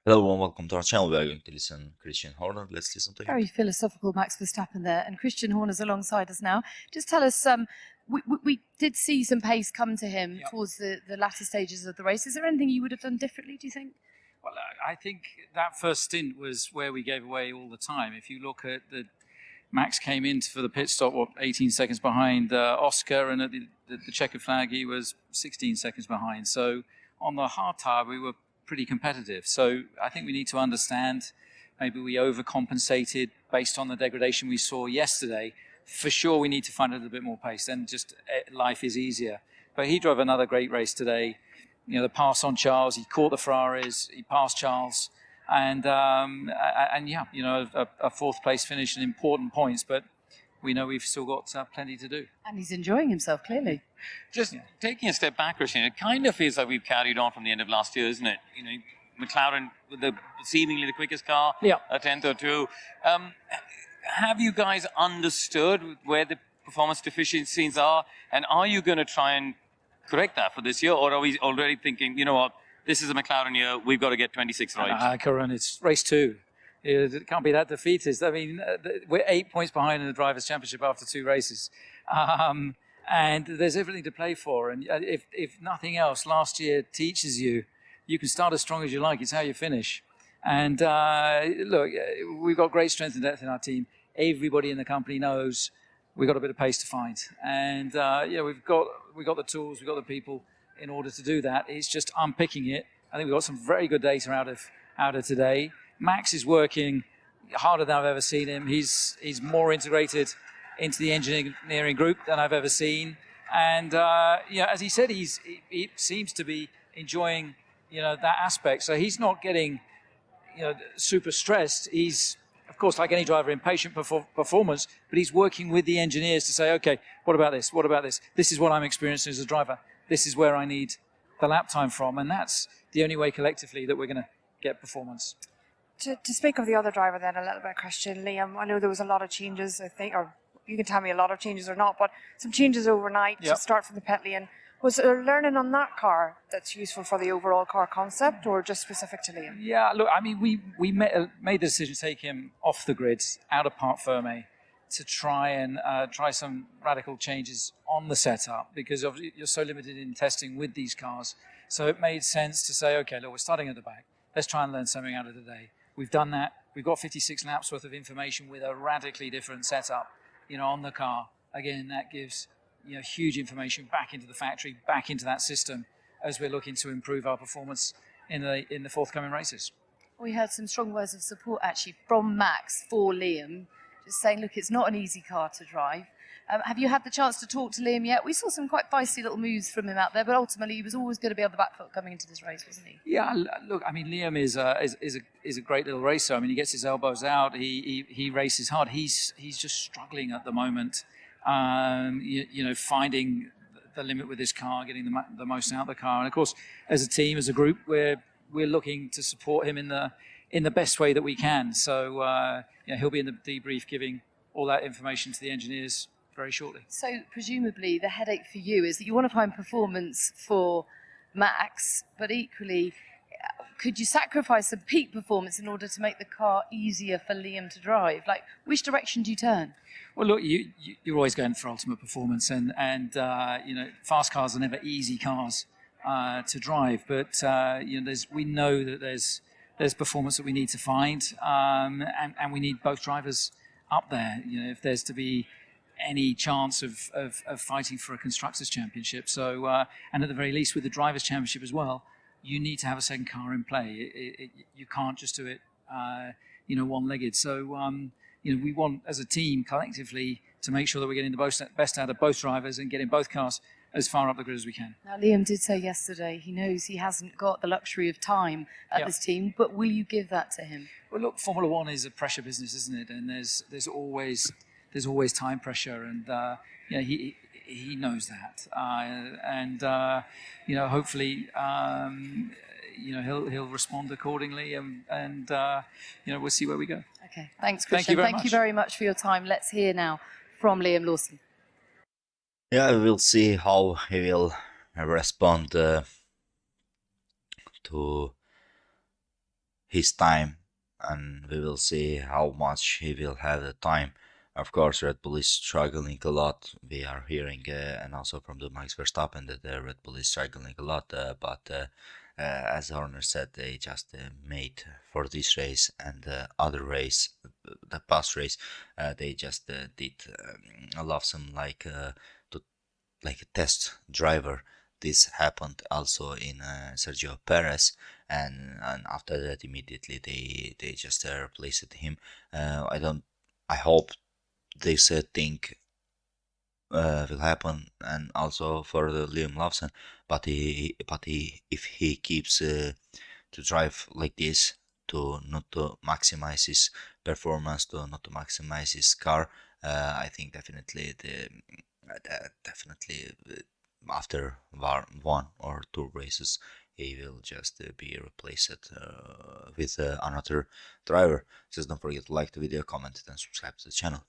Hello and welcome to our channel. We are going to listen Christian Horner. Let's listen to him. Very philosophical Max Verstappen there, and Christian Horner's alongside us now. Just tell us, we did see some pace come to him towards the latter stages of the race. Is there anything you would have done differently, do you think? Well, I think that first stint was where we gave away all the time. If you look at Max came in for the pit stop, 18 seconds behind Oscar, and at the checkered flag, he was 16 seconds behind. So on the hard tyre, we were pretty competitive. So I think we need to understand maybe we overcompensated based on the degradation we saw yesterday. For sure, we need to find a little bit more pace. Then just life is easier. But he drove another great race today. You know, the pass on Charles, he caught the Ferraris, he passed Charles. And yeah, you know, a fourth place finish and important points, but we know we've still got plenty to do. And he's enjoying himself, clearly. Just taking a step back, Christian, it kind of feels like we've carried on from the end of last year, isn't it? You know, McLaren with the seemingly the quickest car, a 10th or two. Have you guys understood where the performance deficiencies are? And are you going to try and correct that for this year? Or are we already thinking, you know what, this is a McLaren year, we've got to get 26 right? Karan, it's race 2. It can't be that defeatist. I mean, we're 8 points behind in the Drivers' Championship after 2 races. And there's everything to play for. And if nothing else, last year teaches you, you can start as strong as you like. It's how you finish. And look, we've got great strength and depth in our team. Everybody in the company knows we've got a bit of pace to find. And we've got the tools, we've got the people in order to do that. It's just unpicking it. I think we've got some very good data out of today. Max is working harder than I've ever seen him. He's more integrated into the engineering group than I've ever seen. And as he said, he seems to be enjoying that aspect. So he's not getting super stressed. He's, of course, like any driver, impatient performance, but he's working with the engineers to say, okay, what about this? What about this? This is what I'm experiencing as a driver. This is where I need the lap time from. And that's the only way collectively that we're going to get performance. To speak of the other driver then a little bit, Christian, Liam, I know there was a lot of changes, I think, or you can tell me a lot of changes or not, but some changes overnight to start from the pit lane. Was there learning on that car that's useful for the overall car concept or just specific to Liam? Yeah, look, I mean, we made the decision to take him off the grid, out of Parc Fermé, to try some radical changes on the setup because you're so limited in testing with these cars. So it made sense to say, okay, look, we're starting at the back. Let's try and learn something out of the day. We've done that. We've got 56 laps worth of information with a radically different setup, on the car. Again, that gives huge information back into the factory, back into that system as we're looking to improve our performance in the forthcoming races. We heard some strong words of support actually from Max for Liam, just saying, look, it's not an easy car to drive. Have you had the chance to talk to Liam yet? We saw some quite feisty little moves from him out there, but ultimately he was always going to be on the back foot coming into this race, wasn't he? Yeah, look, I mean, Liam is a great little racer. I mean, he gets his elbows out, he races hard. He's just struggling at the moment, finding the limit with his car, getting the most out of the car. And of course, as a team, as a group, we're looking to support him in the best way that we can. So he'll be in the debrief giving all that information to the engineers very shortly. So presumably the headache for you is that you want to find performance for Max, but equally, could you sacrifice some peak performance in order to make the car easier for Liam to drive? Like, which direction do you turn? Well, look, you're always going for ultimate performance, and fast cars are never easy cars to drive, but we know that there's performance that we need to find, and we need both drivers up there. If there's to be any chance of fighting for a Constructors' Championship. So, and at the very least with the Drivers' Championship as well, you need to have a second car in play. You can't just do it, one-legged. So, we want, as a team, collectively, to make sure that we're getting the best out of both drivers and getting both cars as far up the grid as we can. Now, Liam did say yesterday he knows he hasn't got the luxury of time at this team, but will you give that to him? Well, look, Formula One is a pressure business, isn't it? And there's always time pressure, and he knows that, hopefully he'll respond accordingly, and we'll see where we go. Okay, thanks, Christian. Thank you very much for your time. Let's hear now from Liam Lawson. Yeah, we'll see how he will respond to his time, and we will see how much he will have the time. Of course, Red Bull is struggling a lot. We are hearing, and also from the Max Verstappen, that Red Bull is struggling a lot. But as Horner said, they just made for this race and the other race, the past race, they just did Lawson like like a test driver. This happened also in Sergio Perez, and after that immediately they just replaced him. I hope this thing will happen, and also for the Liam Lawson. But if he keeps to drive like this, to not to maximize his performance, to not to maximize his car, I think definitely definitely after one or two races he will just be replaced with another driver. Just don't forget to like the video, comment it, and subscribe to the channel.